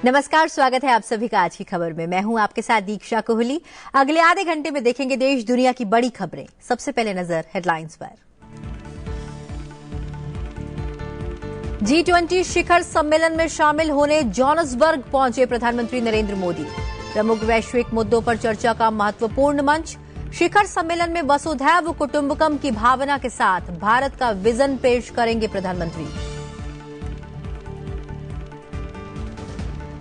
नमस्कार, स्वागत है आप सभी का आज की खबर में। मैं हूं आपके साथ दीक्षा कोहली। अगले आधे घंटे में देखेंगे देश दुनिया की बड़ी खबरें। सबसे पहले नजर हेडलाइंस पर। G20 शिखर सम्मेलन में शामिल होने जोहान्सबर्ग पहुंचे प्रधानमंत्री नरेंद्र मोदी। प्रमुख वैश्विक मुद्दों पर चर्चा का महत्वपूर्ण मंच। शिखर सम्मेलन में वसुधैव कुटुंबकम की भावना के साथ भारत का विजन पेश करेंगे प्रधानमंत्री।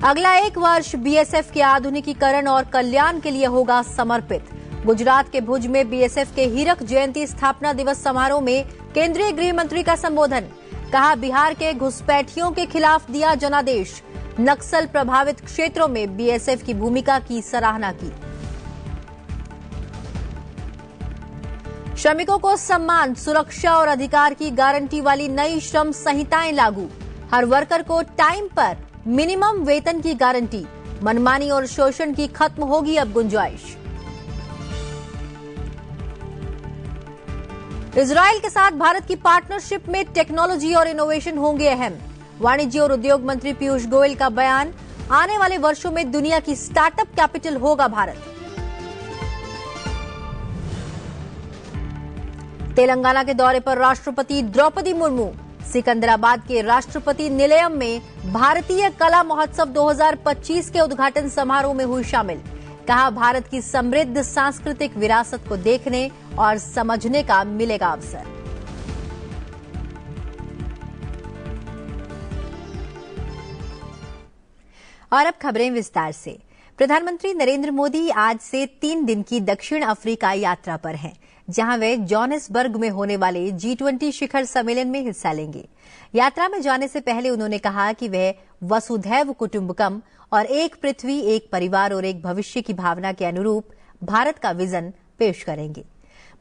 अगला एक वर्ष बीएसएफ के आधुनिकीकरण और कल्याण के लिए होगा समर्पित। गुजरात के भुज में बीएसएफ के हीरक जयंती स्थापना दिवस समारोह में केंद्रीय गृह मंत्री का संबोधन। कहा, बिहार के घुसपैठियों के खिलाफ दिया जनादेश। नक्सल प्रभावित क्षेत्रों में बीएसएफ की भूमिका की सराहना की। श्रमिकों को सम्मान, सुरक्षा और अधिकार की गारंटी वाली नई श्रम संहिताएं लागू। हर वर्कर को टाइम पर मिनिमम वेतन की गारंटी। मनमानी और शोषण की खत्म होगी अब गुंजाइश। इजरायल के साथ भारत की पार्टनरशिप में टेक्नोलॉजी और इनोवेशन होंगे अहम। वाणिज्य और उद्योग मंत्री पीयूष गोयल का बयान। आने वाले वर्षों में दुनिया की स्टार्टअप कैपिटल होगा भारत। तेलंगाना के दौरे पर राष्ट्रपति द्रौपदी मुर्मू। सिकंदराबाद के राष्ट्रपति निलयम में भारतीय कला महोत्सव 2025 के उद्घाटन समारोह में हुई शामिल। कहा, भारत की समृद्ध सांस्कृतिक विरासत को देखने और समझने का मिलेगा अवसर। और अब खबरें विस्तार से। प्रधानमंत्री नरेंद्र मोदी आज से 3 दिन की दक्षिण अफ्रीका यात्रा पर हैं, जहां वे जोहान्सबर्ग में होने वाले G20 शिखर सम्मेलन में हिस्सा लेंगे। यात्रा में जाने से पहले उन्होंने कहा कि वह वसुधैव कुटुंबकम और एक पृथ्वी, एक परिवार और एक भविष्य की भावना के अनुरूप भारत का विजन पेश करेंगे।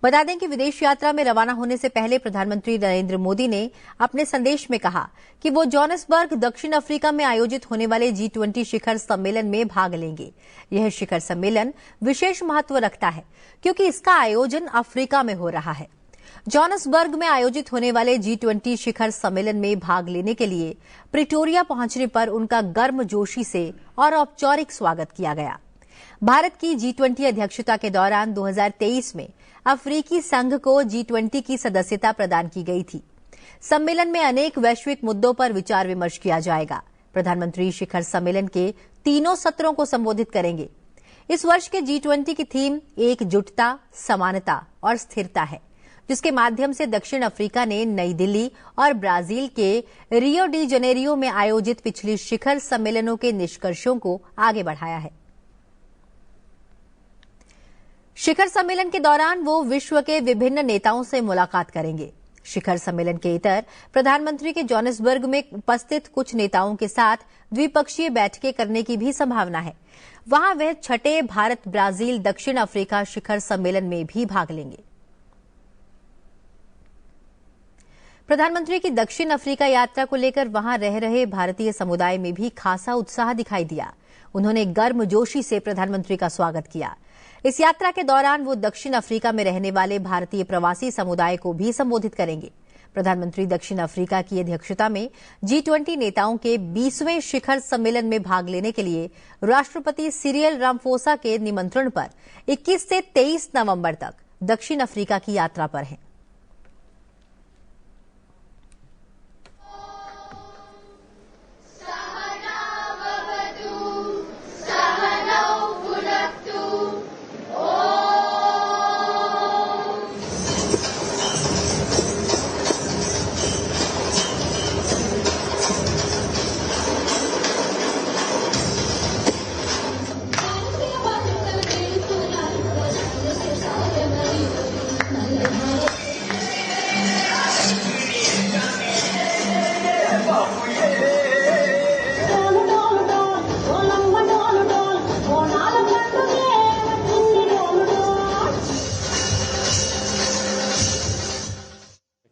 बता दें कि विदेश यात्रा में रवाना होने से पहले प्रधानमंत्री नरेंद्र मोदी ने अपने संदेश में कहा कि वो जोहान्सबर्ग, दक्षिण अफ्रीका में आयोजित होने वाले G20 शिखर सम्मेलन में भाग लेंगे। यह शिखर सम्मेलन विशेष महत्व रखता है क्योंकि इसका आयोजन अफ्रीका में हो रहा है। जोहान्सबर्ग में आयोजित होने वाले G20 शिखर सम्मेलन में भाग लेने के लिए प्रिटोरिया पहुंचने पर उनका गर्मजोशी से और औपचारिक स्वागत किया गया। भारत की G20 अध्यक्षता के दौरान 2023 में अफ्रीकी संघ को G20 की सदस्यता प्रदान की गई थी। सम्मेलन में अनेक वैश्विक मुद्दों पर विचार विमर्श किया जाएगा। प्रधानमंत्री शिखर सम्मेलन के तीनों सत्रों को संबोधित करेंगे। इस वर्ष के G20 की थीम एकजुटता, समानता और स्थिरता है, जिसके माध्यम से दक्षिण अफ्रीका ने नई दिल्ली और ब्राजील के रियो डी जनेरियो में आयोजित पिछली शिखर सम्मेलनों के निष्कर्षों को आगे बढ़ाया है। शिखर सम्मेलन के दौरान वो विश्व के विभिन्न नेताओं से मुलाकात करेंगे। शिखर सम्मेलन के इतर प्रधानमंत्री के जोहान्सबर्ग में उपस्थित कुछ नेताओं के साथ द्विपक्षीय बैठकें करने की भी संभावना है। वहां वह 6ठे भारत ब्राजील दक्षिण अफ्रीका शिखर सम्मेलन में भी भाग लेंगे। प्रधानमंत्री की दक्षिण अफ्रीका यात्रा को लेकर वहां रह रहे भारतीय समुदाय में भी खासा उत्साह दिखाई दिया। उन्होंने गर्मजोशी से प्रधानमंत्री का स्वागत किया। इस यात्रा के दौरान वो दक्षिण अफ्रीका में रहने वाले भारतीय प्रवासी समुदाय को भी संबोधित करेंगे। प्रधानमंत्री दक्षिण अफ्रीका की अध्यक्षता में G20 नेताओं के 20वें शिखर सम्मेलन में भाग लेने के लिए राष्ट्रपति सिरिल रामफोसा के निमंत्रण पर 21 से 23 नवंबर तक दक्षिण अफ्रीका की यात्रा पर हैं।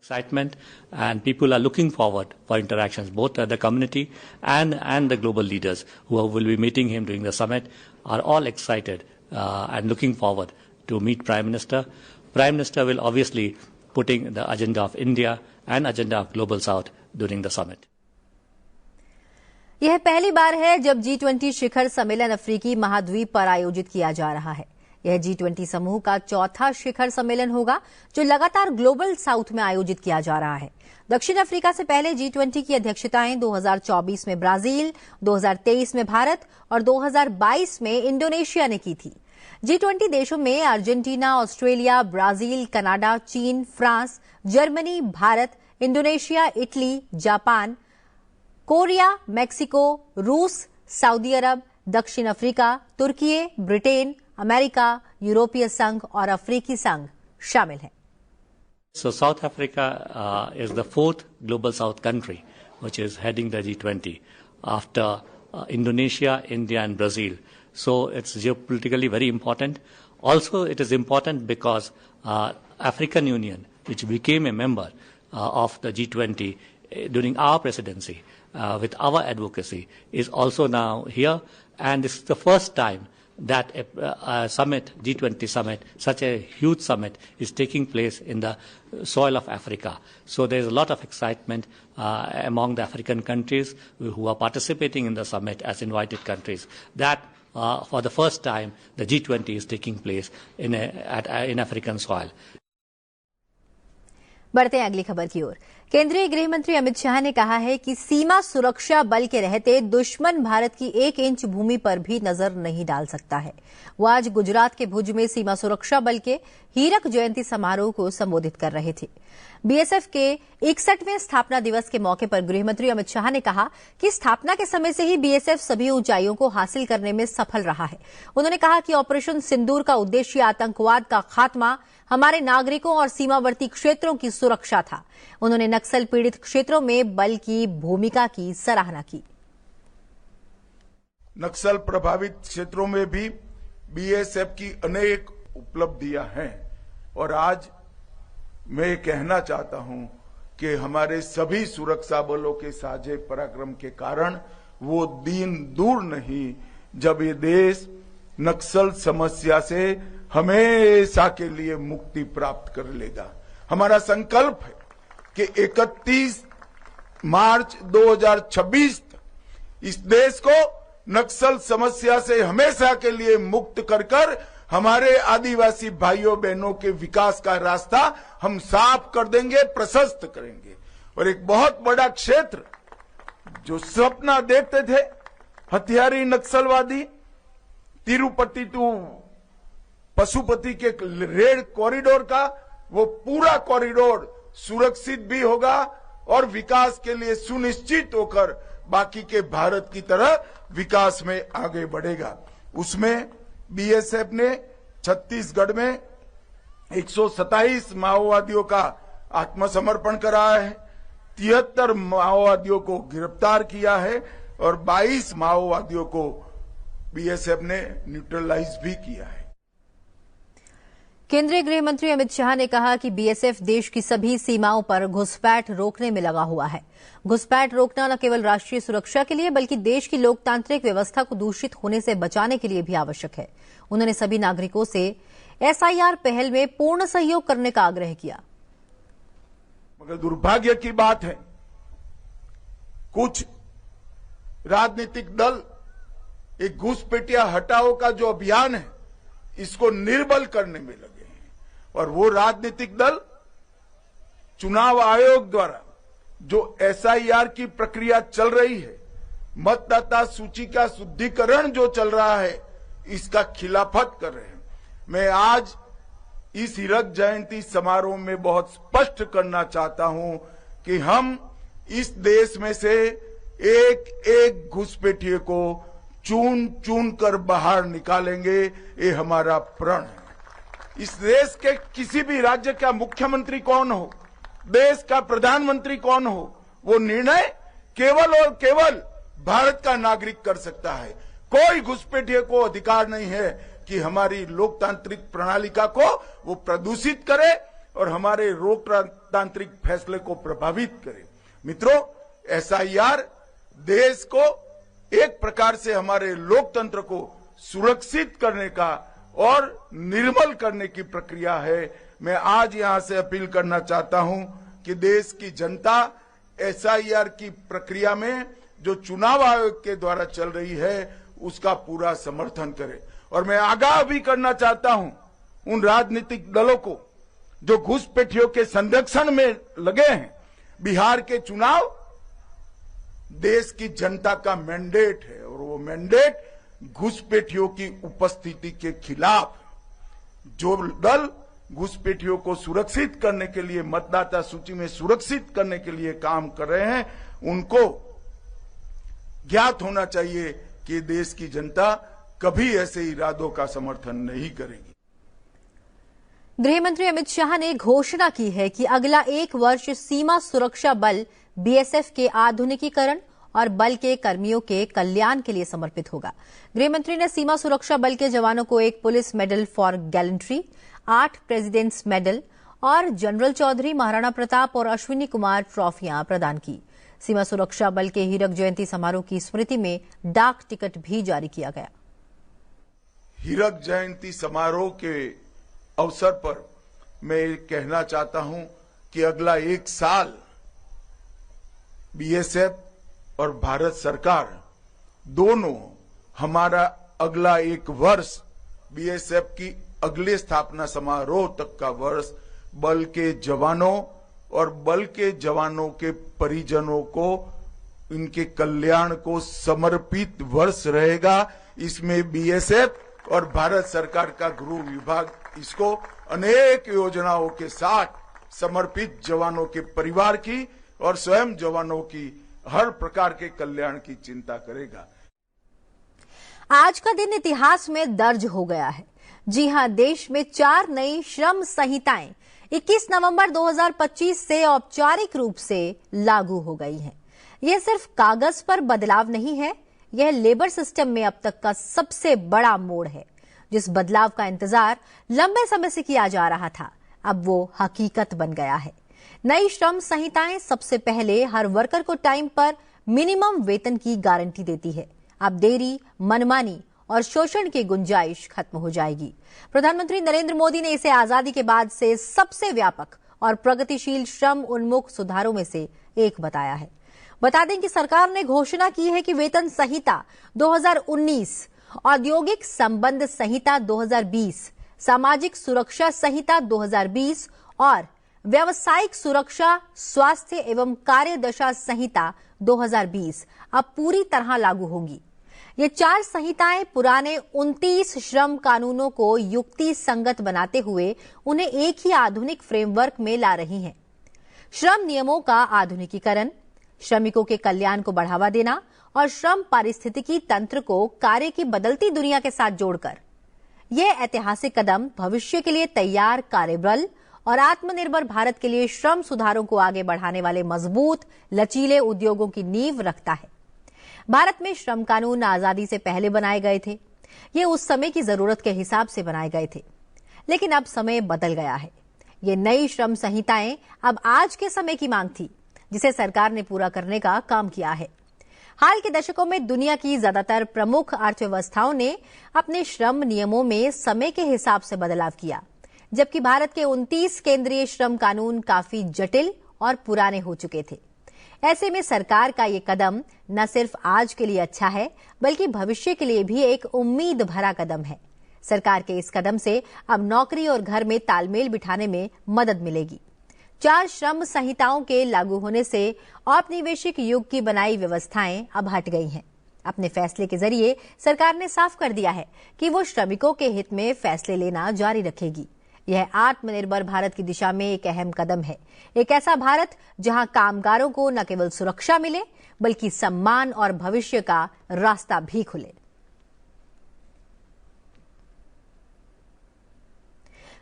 Excitement, and people are looking forward for interactions. Both the community and the global leaders who will be meeting him during the summit are all excited and looking forward to meet Prime Minister. Prime Minister will obviously putting the agenda of India and agenda of Global South during the summit. यह पहली बार है जब G20 शिखर सम्मेलन अफ्रीकी महाद्वीप पर आयोजित किया जा रहा है। यह G20 समूह का चौथा शिखर सम्मेलन होगा जो लगातार ग्लोबल साउथ में आयोजित किया जा रहा है। दक्षिण अफ्रीका से पहले G20 की अध्यक्षताएं 2024 में ब्राजील, 2023 में भारत और 2022 में इंडोनेशिया ने की थी। G20 देशों में अर्जेंटीना, ऑस्ट्रेलिया, ब्राजील, कनाडा, चीन, France, Germany, Bharat, Indonesia, Italy, Japan, Korea, Mexico, रूस, सऊदी अरब, दक्षिण अफ्रीका, तुर्की, ब्रिटेन, अमेरिका, यूरोपीय संघ और अफ्रीकी संघ शामिल हैं। So South Africa is the fourth global South country which is heading the G20 after Indonesia, India and Brazil. So it's geopolitically very important. Also it is important because African Union, which became a member of the G20 during our presidency with our advocacy, is also now here, and this is the first time that a summit, G20 summit, such a huge summit is taking place in the soil of Africa. So there is a lot of excitement among the African countries who are participating in the summit as invited countries that for the first time the G20 is taking place in African soil. बढ़ते हैं अगली खबर की ओर। केंद्रीय गृह मंत्री अमित शाह ने कहा है कि सीमा सुरक्षा बल के रहते दुश्मन भारत की 1 इंच भूमि पर भी नजर नहीं डाल सकता है। वो आज गुजरात के भुज में सीमा सुरक्षा बल के हीरक जयंती समारोह को संबोधित कर रहे थे। बीएसएफ के 61वें स्थापना दिवस के मौके पर गृह मंत्री अमित शाह ने कहा कि स्थापना के समय से ही बीएसएफ सभी ऊंचाइयों को हासिल करने में सफल रहा है। उन्होंने कहा कि ऑपरेशन सिंदूर का उद्देश्य आतंकवाद का खात्मा, हमारे नागरिकों और सीमावर्ती क्षेत्रों की सुरक्षा था। उन्होंने नक्सल पीड़ित क्षेत्रों में बल की भूमिका की सराहना की। नक्सल प्रभावित क्षेत्रों में भी बीएसएफ की अनेक उपलब्धियां हैं और आज मैं कहना चाहता हूं कि हमारे सभी सुरक्षा बलों के साझे पराक्रम के कारण वो दिन दूर नहीं जब ये देश नक्सल समस्या से हमेशा के लिए मुक्ति प्राप्त कर लेगा। हमारा संकल्प है कि 31 मार्च 2026 तक इस देश को नक्सल समस्या से हमेशा के लिए मुक्त कर हमारे आदिवासी भाइयों बहनों के विकास का रास्ता हम साफ कर देंगे, प्रशस्त करेंगे। और एक बहुत बड़ा क्षेत्र जो सपना देखते थे हथियारी नक्सलवादी, तिरुपति टू पशुपति के रेड कॉरिडोर का, वो पूरा कॉरिडोर सुरक्षित भी होगा और विकास के लिए सुनिश्चित होकर बाकी के भारत की तरह विकास में आगे बढ़ेगा। उसमें बीएसएफ ने छत्तीसगढ़ में 127 माओवादियों का आत्मसमर्पण कराया है, 73 माओवादियों को गिरफ्तार किया है और 22 माओवादियों को बीएसएफ ने न्यूट्रलाइज भी किया है। केंद्रीय गृह मंत्री अमित शाह ने कहा कि बीएसएफ देश की सभी सीमाओं पर घुसपैठ रोकने में लगा हुआ है। घुसपैठ रोकना न केवल राष्ट्रीय सुरक्षा के लिए बल्कि देश की लोकतांत्रिक व्यवस्था को दूषित होने से बचाने के लिए भी आवश्यक है। उन्होंने सभी नागरिकों से एसआईआर पहल में पूर्ण सहयोग करने का आग्रह किया। मगर दुर्भाग्य की बात है, कुछ राजनीतिक दल एक घुसपैठिया हटाओ का जो अभियान है इसको निर्बल करने में लगे हैं और वो राजनीतिक दल चुनाव आयोग द्वारा जो एसआईआर की प्रक्रिया चल रही है, मतदाता सूची का शुद्धिकरण जो चल रहा है, इसका खिलाफत कर रहे हैं। मैं आज इस हीरक जयंती समारोह में बहुत स्पष्ट करना चाहता हूं कि हम इस देश में से एक एक घुसपैठिए को चुन चुन कर बाहर निकालेंगे, ये हमारा प्रण है। इस देश के किसी भी राज्य का मुख्यमंत्री कौन हो, देश का प्रधानमंत्री कौन हो, वो निर्णय केवल और केवल भारत का नागरिक कर सकता है। कोई घुसपैठिए को अधिकार नहीं है कि हमारी लोकतांत्रिक प्रणालिका को वो प्रदूषित करे और हमारे लोकतांत्रिक फैसले को प्रभावित करे। मित्रों, एसआईआर देश को एक प्रकार से हमारे लोकतंत्र को सुरक्षित करने का और निर्मल करने की प्रक्रिया है। मैं आज यहां से अपील करना चाहता हूं कि देश की जनता एसआईआर की प्रक्रिया में जो चुनाव आयोग के द्वारा चल रही है उसका पूरा समर्थन करें। और मैं आगाह भी करना चाहता हूं उन राजनीतिक दलों को जो घुसपैठियों के संरक्षण में लगे हैं। बिहार के चुनाव देश की जनता का मैंडेट है और वो मैंडेट घुसपैठियों की उपस्थिति के खिलाफ। जो दल घुसपैठियों को सुरक्षित करने के लिए, मतदाता सूची में सुरक्षित करने के लिए काम कर रहे हैं, उनको ज्ञात होना चाहिए कि देश की जनता कभी ऐसे इरादों का समर्थन नहीं करेगी। गृह मंत्री अमित शाह ने घोषणा की है कि अगला 1 वर्ष सीमा सुरक्षा बल बीएसएफ के आधुनिकीकरण और बल के कर्मियों के कल्याण के लिए समर्पित होगा। गृह मंत्री ने सीमा सुरक्षा बल के जवानों को 1 police medal for gallantry, 8 president's medal और जनरल चौधरी, महाराणा प्रताप और अश्विनी कुमार ट्रॉफियां प्रदान की। सीमा सुरक्षा बल के हीरक जयंती समारोह की स्मृति में डाक टिकट भी जारी किया गया। हीरक जयंती समारोह के अवसर पर मैं कहना चाहता हूं कि अगला 1 साल बीएसएफ और भारत सरकार दोनों, हमारा अगला 1 वर्ष बीएसएफ की अगले स्थापना समारोह तक का वर्ष बल के जवानों और बल के जवानों के परिजनों को, इनके कल्याण को समर्पित वर्ष रहेगा। इसमें बीएसएफ और भारत सरकार का गृह विभाग इसको अनेक योजनाओं के साथ समर्पित जवानों के परिवार की और स्वयं जवानों की हर प्रकार के कल्याण की चिंता करेगा। आज का दिन इतिहास में दर्ज हो गया है। जी हां, देश में 4 नई श्रम संहिताएं 21 नवंबर 2025 से औपचारिक रूप से लागू हो गई हैं। यह सिर्फ कागज पर बदलाव नहीं है, यह लेबर सिस्टम में अब तक का सबसे बड़ा मोड़ है। जिस बदलाव का इंतजार लंबे समय से किया जा रहा था, अब वो हकीकत बन गया है। नई श्रम संहिताएं सबसे पहले हर वर्कर को टाइम पर मिनिमम वेतन की गारंटी देती है। अब देरी, मनमानी और शोषण की गुंजाइश खत्म हो जाएगी। प्रधानमंत्री नरेंद्र मोदी ने इसे आजादी के बाद से सबसे व्यापक और प्रगतिशील श्रम उन्मुख सुधारों में से एक बताया है। बता दें कि सरकार ने घोषणा की है कि वेतन संहिता 2019, औद्योगिक संबंध संहिता 2020, सामाजिक सुरक्षा संहिता 2020 और व्यावसायिक सुरक्षा, स्वास्थ्य एवं कार्यदशा संहिता 2020 अब पूरी तरह लागू होंगी। ये 4 संहिताएं पुराने 29 श्रम कानूनों को युक्ति संगत बनाते हुए उन्हें एक ही आधुनिक फ्रेमवर्क में ला रही हैं। श्रम नियमों का आधुनिकीकरण, श्रमिकों के कल्याण को बढ़ावा देना और श्रम पारिस्थितिकी तंत्र को कार्य की बदलती दुनिया के साथ जोड़कर यह ऐतिहासिक कदम भविष्य के लिए तैयार कार्यबल और आत्मनिर्भर भारत के लिए श्रम सुधारों को आगे बढ़ाने वाले मजबूत, लचीले उद्योगों की नींव रखता है। भारत में श्रम कानून आजादी से पहले बनाए गए थे। ये उस समय की जरूरत के हिसाब से बनाए गए थे, लेकिन अब समय बदल गया है। ये नई श्रम संहिताएं अब आज के समय की मांग थी, जिसे सरकार ने पूरा करने का काम किया है। हाल के दशकों में दुनिया की ज्यादातर प्रमुख अर्थव्यवस्थाओं ने अपने श्रम नियमों में समय के हिसाब से बदलाव किया, जबकि भारत के 29 केंद्रीय श्रम कानून काफी जटिल और पुराने हो चुके थे। ऐसे में सरकार का ये कदम न सिर्फ आज के लिए अच्छा है, बल्कि भविष्य के लिए भी एक उम्मीद भरा कदम है। सरकार के इस कदम से अब नौकरी और घर में तालमेल बिठाने में मदद मिलेगी। 4 श्रम संहिताओं के लागू होने से औपनिवेशिक युग की बनाई व्यवस्थाएं अब हट गई हैं। अपने फैसले के जरिए सरकार ने साफ कर दिया है कि वो श्रमिकों के हित में फैसले लेना जारी रखेगी। यह आत्मनिर्भर भारत की दिशा में एक अहम कदम है। एक ऐसा भारत जहां कामगारों को न केवल सुरक्षा मिले, बल्कि सम्मान और भविष्य का रास्ता भी खुले।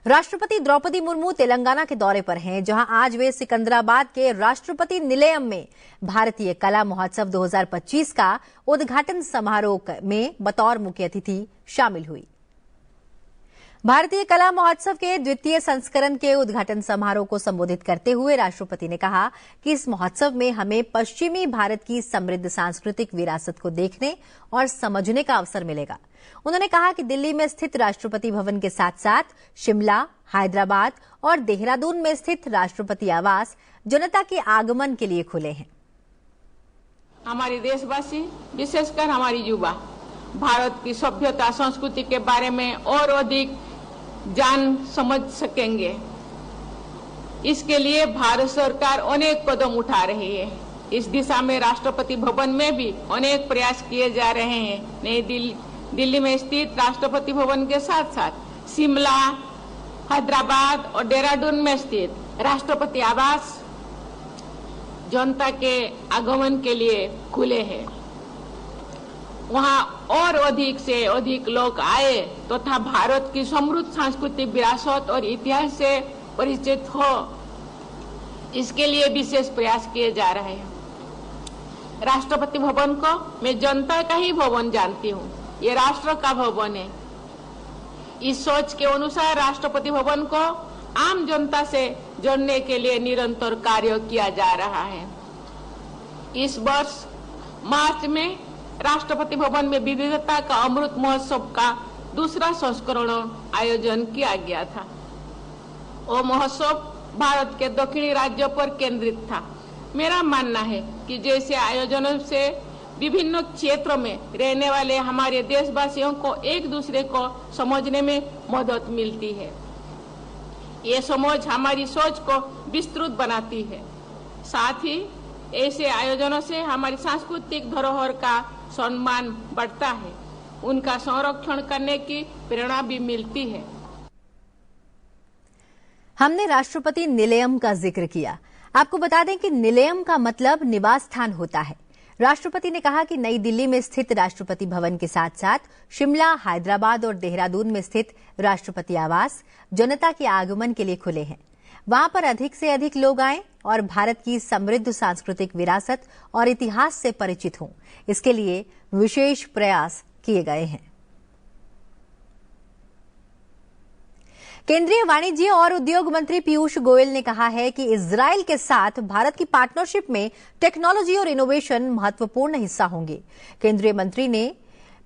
राष्ट्रपति द्रौपदी मुर्मू तेलंगाना के दौरे पर हैं, जहां आज वे सिकंदराबाद के राष्ट्रपति निलयम में भारतीय कला महोत्सव 2025 का उद्घाटन समारोह में बतौर मुख्य अतिथि शामिल हुई। भारतीय कला महोत्सव के द्वितीय संस्करण के उद्घाटन समारोह को संबोधित करते हुए राष्ट्रपति ने कहा कि इस महोत्सव में हमें पश्चिमी भारत की समृद्ध सांस्कृतिक विरासत को देखने और समझने का अवसर मिलेगा। उन्होंने कहा कि दिल्ली में स्थित राष्ट्रपति भवन के साथ साथ शिमला, हैदराबाद और देहरादून में स्थित राष्ट्रपति आवास जनता के आगमन के लिए खुले हैं। हमारे देशवासी, विशेषकर हमारी युवा, भारत की सभ्यता संस्कृति के बारे में और अधिक जान समझ सकेंगे। इसके लिए भारत सरकार अनेक कदम उठा रही है। इस दिशा में राष्ट्रपति भवन में भी अनेक प्रयास किए जा रहे हैं। नई दिल्ली में स्थित राष्ट्रपति भवन के साथ साथ शिमला, हैदराबाद और देहरादून में स्थित राष्ट्रपति आवास जनता के आगमन के लिए खुले हैं। वहां और अधिक से अधिक लोग आए तथा भारत की समृद्ध सांस्कृतिक विरासत और इतिहास से परिचित हो, इसके लिए विशेष प्रयास किए जा रहे हैं। राष्ट्रपति भवन को मैं जनता का ही भवन जानती हूँ, ये राष्ट्र का भवन है। इस सोच के अनुसार राष्ट्रपति भवन को आम जनता से जोड़ने के लिए निरंतर कार्य किया जा रहा है। इस वर्ष मार्च में राष्ट्रपति भवन में विविधता का अमृत महोत्सव का दूसरा संस्करण आयोजन किया गया था। वो महोत्सव भारत के दक्षिणी राज्यों पर केंद्रित था। मेरा मानना है कि जैसे आयोजनों से विभिन्न क्षेत्रों में रहने वाले हमारे देशवासियों को एक दूसरे को समझने में मदद मिलती है। ये समझ हमारी सोच को विस्तृत बनाती है। साथ ही ऐसे आयोजनों से हमारी सांस्कृतिक धरोहर का सम्मान बढ़ता है, उनका संरक्षण करने की प्रेरणा भी मिलती है। हमने राष्ट्रपति निलयम का जिक्र किया। आपको बता दें कि निलयम का मतलब निवास स्थान होता है। राष्ट्रपति ने कहा कि नई दिल्ली में स्थित राष्ट्रपति भवन के साथ साथ शिमला, हैदराबाद और देहरादून में स्थित राष्ट्रपति आवास जनता के आगमन के लिए खुले हैं। वहां पर अधिक से अधिक लोग आएं और भारत की समृद्ध सांस्कृतिक विरासत और इतिहास से परिचित हों, इसके लिए विशेष प्रयास किए गए हैं। केंद्रीय वाणिज्य और उद्योग मंत्री पीयूष गोयल ने कहा है कि इजराइल के साथ भारत की पार्टनरशिप में टेक्नोलॉजी और इनोवेशन महत्वपूर्ण हिस्सा होंगे। केंद्रीय मंत्री ने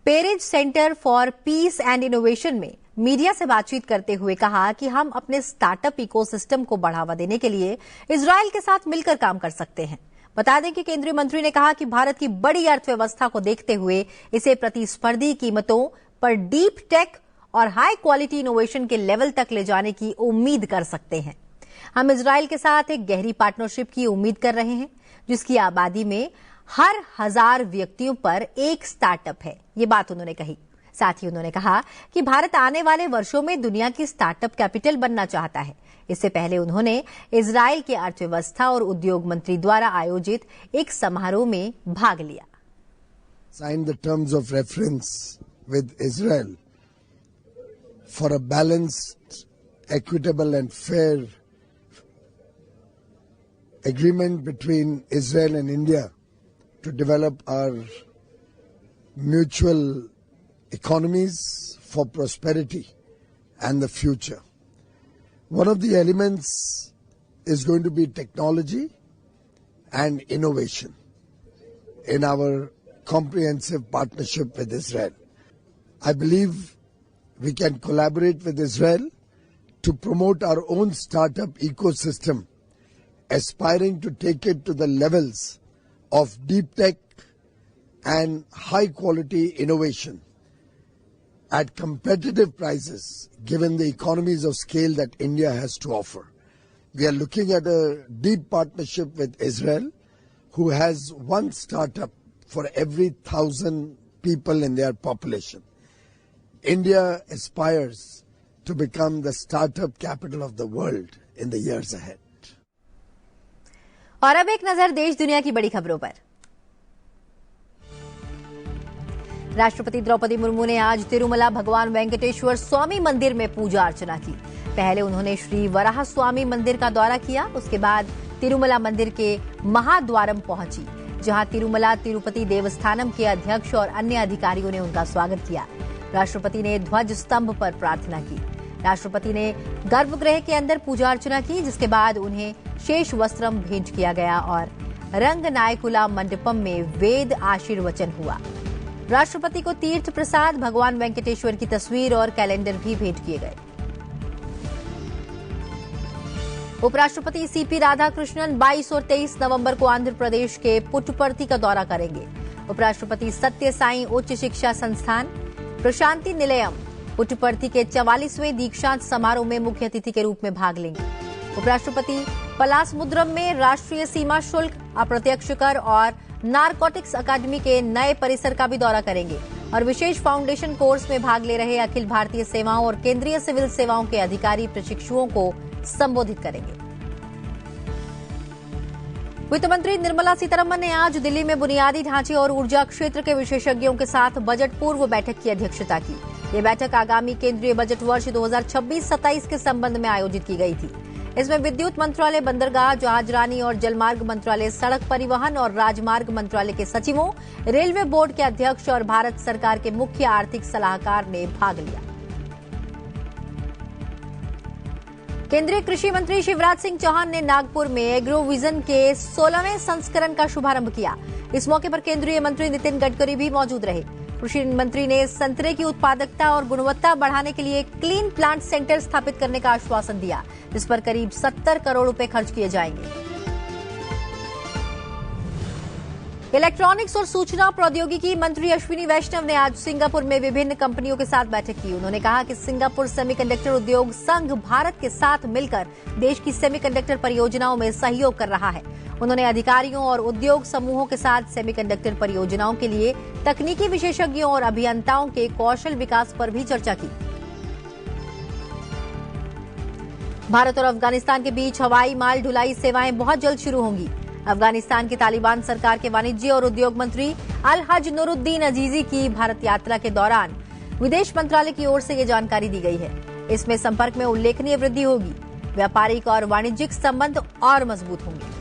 Perez centre for piece and innovation में मीडिया से बातचीत करते हुए कहा कि हम अपने स्टार्टअप इकोसिस्टम को बढ़ावा देने के लिए इजराइल के साथ मिलकर काम कर सकते हैं। बता दें कि केंद्रीय मंत्री ने कहा कि भारत की बड़ी अर्थव्यवस्था को देखते हुए इसे प्रतिस्पर्धी कीमतों पर डीप टेक और हाई क्वालिटी इनोवेशन के लेवल तक ले जाने की उम्मीद कर सकते हैं। हम इजराइल के साथ एक गहरी पार्टनरशिप की उम्मीद कर रहे हैं, जिसकी आबादी में हर 1000 व्यक्तियों पर एक स्टार्टअप है। ये बात उन्होंने कही। साथ ही उन्होंने कहा कि भारत आने वाले वर्षों में दुनिया की स्टार्टअप कैपिटल बनना चाहता है। इससे पहले उन्होंने इजराइल के अर्थव्यवस्था और उद्योग मंत्री द्वारा आयोजित एक समारोह में भाग लिया। Signed the terms of reference with Israel for a balanced, equitable and fair agreement between Israel and India to develop our mutual economies for prosperity and the future. One of the elements is going to be technology and innovation in our comprehensive partnership with Israel. I believe we can collaborate with Israel to promote our own startup ecosystem, aspiring to take it to the levels of deep tech and high quality innovation at competitive prices, given the economies of scale that India has to offer. We are looking at a deep partnership with Israel, who has one startup for every 1,000 people in their population. India aspires to become the startup capital of the world in the years ahead. और अब एक नजर देश दुनिया की बड़ी खबरों पर। राष्ट्रपति द्रौपदी मुर्मू ने आज तिरुमला भगवान वेंकटेश्वर स्वामी मंदिर में पूजा अर्चना की। पहले उन्होंने श्री वराह स्वामी मंदिर का दौरा किया। उसके बाद तिरुमला मंदिर के महाद्वारम पहुंची, जहां तिरुमला तिरुपति देवस्थानम के अध्यक्ष और अन्य अधिकारियों ने उनका स्वागत किया। राष्ट्रपति ने ध्वज स्तंभ पर प्रार्थना की। राष्ट्रपति ने गर्भगृह के अंदर पूजा अर्चना की, जिसके बाद उन्हें शेष वस्त्रम भेंट किया गया और रंगनायकुला मंडपम में वेद आशीर्वचन हुआ। राष्ट्रपति को तीर्थ प्रसाद, भगवान वेंकटेश्वर की तस्वीर और कैलेंडर भी भेंट किए गए। उपराष्ट्रपति सीपी राधाकृष्णन 22 और 23 नवंबर को आंध्र प्रदेश के पुट्टपर्ती का दौरा करेंगे। उपराष्ट्रपति सत्य साई उच्च शिक्षा संस्थान प्रशांति निलयम पुट्टपर्ती के 44वें दीक्षांत समारोह में मुख्य अतिथि के रूप में भाग लेंगे। उपराष्ट्रपति पलासमुद्रम में राष्ट्रीय सीमा शुल्क, अप्रत्यक्ष कर और नारकोटिक्स अकादमी के नए परिसर का भी दौरा करेंगे और विशेष फाउंडेशन कोर्स में भाग ले रहे अखिल भारतीय सेवाओं और केंद्रीय सिविल सेवाओं के अधिकारी प्रशिक्षुओं को संबोधित करेंगे। वित्त मंत्री निर्मला सीतारमण ने आज दिल्ली में बुनियादी ढांचे और ऊर्जा क्षेत्र के विशेषज्ञों के साथ बजट पूर्व बैठक की अध्यक्षता की। ये बैठक आगामी केंद्रीय बजट वर्ष 2026-27 के संबंध में आयोजित की गई थी। इसमें विद्युत मंत्रालय, बंदरगाह, जहाजरानी और जलमार्ग मंत्रालय, सड़क परिवहन और राजमार्ग मंत्रालय के सचिवों, रेलवे बोर्ड के अध्यक्ष और भारत सरकार के मुख्य आर्थिक सलाहकार ने भाग लिया। केंद्रीय कृषि मंत्री शिवराज सिंह चौहान ने नागपुर में एग्रो विजन के 16वें संस्करण का शुभारंभ किया। इस मौके पर केंद्रीय मंत्री नितिन गडकरी भी मौजूद रहे। कृषि मंत्री ने संतरे की उत्पादकता और गुणवत्ता बढ़ाने के लिए क्लीन प्लांट सेंटर स्थापित करने का आश्वासन दिया, जिस पर करीब 70 करोड़ रुपए खर्च किए जाएंगे। इलेक्ट्रॉनिक्स और सूचना प्रौद्योगिकी मंत्री अश्विनी वैष्णव ने आज सिंगापुर में विभिन्न कंपनियों के साथ बैठक की। उन्होंने कहा कि सिंगापुर सेमीकंडक्टर उद्योग संघ भारत के साथ मिलकर देश की सेमीकंडक्टर परियोजनाओं में सहयोग कर रहा है। उन्होंने अधिकारियों और उद्योग समूहों के साथ सेमीकंडक्टर परियोजनाओं के लिए तकनीकी विशेषज्ञों और अभियंताओं के कौशल विकास पर भी चर्चा की। भारत और अफगानिस्तान के बीच हवाई माल ढुलाई सेवाएं बहुत जल्द शुरू होंगी। अफगानिस्तान की तालिबान सरकार के वाणिज्य और उद्योग मंत्री अल हज नूरुद्दीन अजीजी की भारत यात्रा के दौरान विदेश मंत्रालय की ओर से ये जानकारी दी गई है। इसमें संपर्क में उल्लेखनीय वृद्धि होगी। व्यापारिक और वाणिज्यिक संबंध और मजबूत होंगे।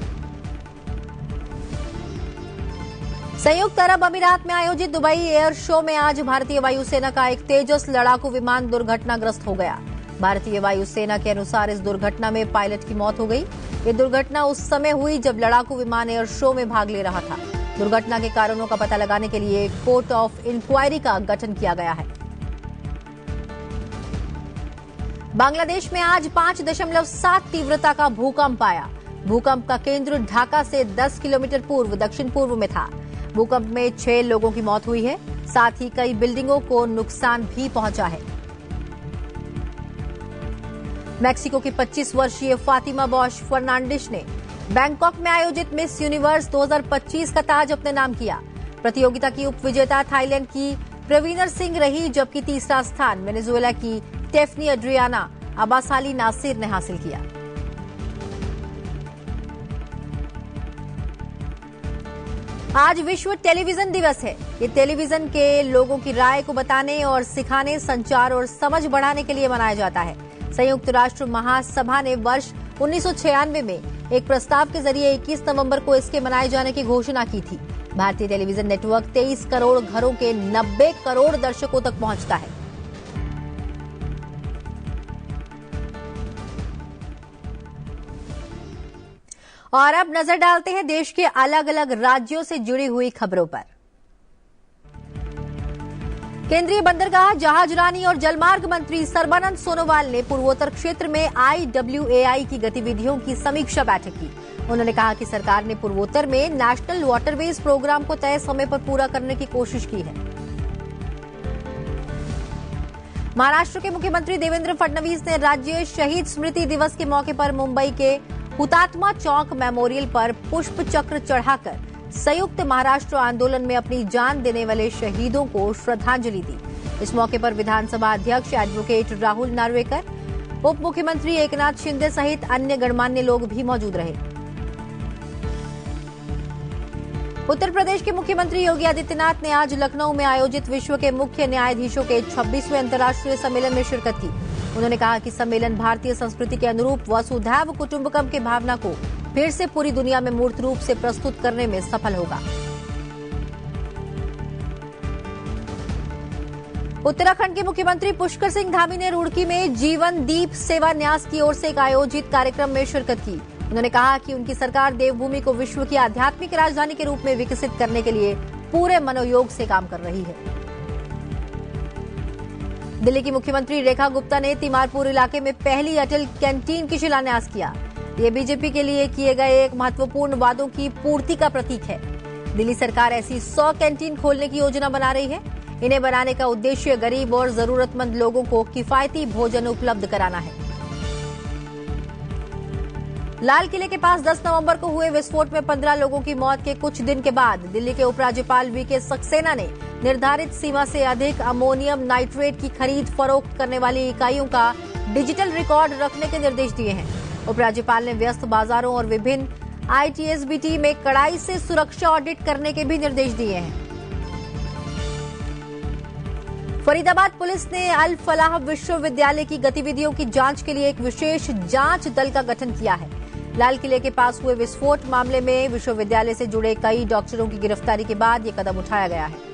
संयुक्त अरब अमीरात में आयोजित दुबई एयर शो में आज भारतीय वायुसेना का एक तेजस लड़ाकू विमान दुर्घटनाग्रस्त हो गया। भारतीय वायुसेना के अनुसार इस दुर्घटना में पायलट की मौत हो गई। ये दुर्घटना उस समय हुई जब लड़ाकू विमान एयर शो में भाग ले रहा था। दुर्घटना के कारणों का पता लगाने के लिए कोर्ट ऑफ इंक्वायरी का गठन किया गया है। बांग्लादेश में आज 5.7 तीव्रता का भूकंप आया। भूकंप का केंद्र ढाका से 10 किलोमीटर पूर्व दक्षिण पूर्व में था। भूकंप में 6 लोगों की मौत हुई है। साथ ही कई बिल्डिंगों को नुकसान भी पहुंचा है। मैक्सिको की 25 वर्षीय फातिमा बॉश फर्नांडिस ने बैंकॉक में आयोजित मिस यूनिवर्स 2025 का ताज अपने नाम किया। प्रतियोगिता की उपविजेता थाईलैंड की प्रवीणर सिंह रही, जबकि तीसरा स्थान वेनेजुएला की टेफनी एड्रियाना अबासाली नासिर ने हासिल किया। आज विश्व टेलीविजन दिवस है। ये टेलीविजन के लोगों की राय को बताने और सिखाने, संचार और समझ बढ़ाने के लिए मनाया जाता है। संयुक्त राष्ट्र महासभा ने वर्ष 1996 में एक प्रस्ताव के जरिए 21 नवंबर को इसके मनाए जाने की घोषणा की थी। भारतीय टेलीविजन नेटवर्क 23 करोड़ घरों के 90 करोड़ दर्शकों तक पहुंचता है। और अब नजर डालते हैं देश के अलग अलग राज्यों से जुड़ी हुई खबरों पर। केंद्रीय बंदरगाह, जहाजरानी और जलमार्ग मंत्री सर्बानंद सोनोवाल ने पूर्वोत्तर क्षेत्र में IWAI की गतिविधियों की समीक्षा बैठक की। उन्होंने कहा कि सरकार ने पूर्वोत्तर में नेशनल वाटरवेज प्रोग्राम को तय समय पर पूरा करने की कोशिश की है। महाराष्ट्र के मुख्यमंत्री देवेंद्र फडणवीस ने राज्य शहीद स्मृति दिवस के मौके पर मुंबई के हुतात्मा चौक मेमोरियल पर पुष्प चक्र चढ़ाकर संयुक्त महाराष्ट्र आंदोलन में अपनी जान देने वाले शहीदों को श्रद्धांजलि दी। इस मौके पर विधानसभा अध्यक्ष एडवोकेट राहुल नार्वेकर, उप मुख्यमंत्री एकनाथ शिंदे सहित अन्य गणमान्य लोग भी मौजूद रहे। उत्तर प्रदेश के मुख्यमंत्री योगी आदित्यनाथ ने आज लखनऊ में आयोजित विश्व के मुख्य न्यायाधीशों के 26वें अंतर्राष्ट्रीय सम्मेलन में शिरकत की। उन्होंने कहा कि सम्मेलन भारतीय संस्कृति के अनुरूप वसुधैव कुटुंबकम की भावना को फिर से पूरी दुनिया में मूर्त रूप से प्रस्तुत करने में सफल होगा। उत्तराखंड के मुख्यमंत्री पुष्कर सिंह धामी ने रुड़की में जीवन दीप सेवा न्यास की ओर से एक आयोजित कार्यक्रम में शिरकत की। उन्होंने कहा कि उनकी सरकार देवभूमि को विश्व की आध्यात्मिक राजधानी के रूप में विकसित करने के लिए पूरे मनोयोग से काम कर रही है। दिल्ली की मुख्यमंत्री रेखा गुप्ता ने तिमारपुर इलाके में पहली अटल कैंटीन की शिलान्यास किया। ये बीजेपी के लिए किए गए एक महत्वपूर्ण वादों की पूर्ति का प्रतीक है। दिल्ली सरकार ऐसी 100 कैंटीन खोलने की योजना बना रही है। इन्हें बनाने का उद्देश्य गरीब और जरूरतमंद लोगों को किफायती भोजन उपलब्ध कराना है। लाल किले के पास 10 नवंबर को हुए विस्फोट में 15 लोगों की मौत के कुछ दिन के बाद दिल्ली के उपराज्यपाल वीके सक्सेना ने निर्धारित सीमा से अधिक अमोनियम नाइट्रेट की खरीद फरोख्त करने वाली इकाइयों का डिजिटल रिकॉर्ड रखने के निर्देश दिए हैं। उपराज्यपाल ने व्यस्त बाजारों और विभिन्न आईटीएसबीटी में कड़ाई से सुरक्षा ऑडिट करने के भी निर्देश दिए हैं। फरीदाबाद पुलिस ने अल फलाह विश्वविद्यालय की गतिविधियों की जांच के लिए एक विशेष जांच दल का गठन किया है। लाल किले के पास हुए विस्फोट मामले में विश्वविद्यालय से जुड़े कई डॉक्टरों की गिरफ्तारी के बाद यह कदम उठाया गया है।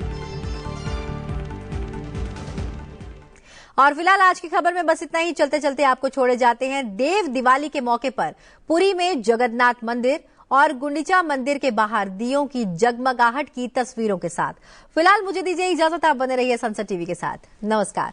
और फिलहाल आज की खबर में बस इतना ही। चलते चलते आपको छोड़े जाते हैं देव दिवाली के मौके पर पुरी में जगन्नाथ मंदिर और गुंडीचा मंदिर के बाहर दियों की जगमगाहट की तस्वीरों के साथ। फिलहाल मुझे दीजिए इजाजत, आप बने रहिए सनसद टीवी के साथ। नमस्कार।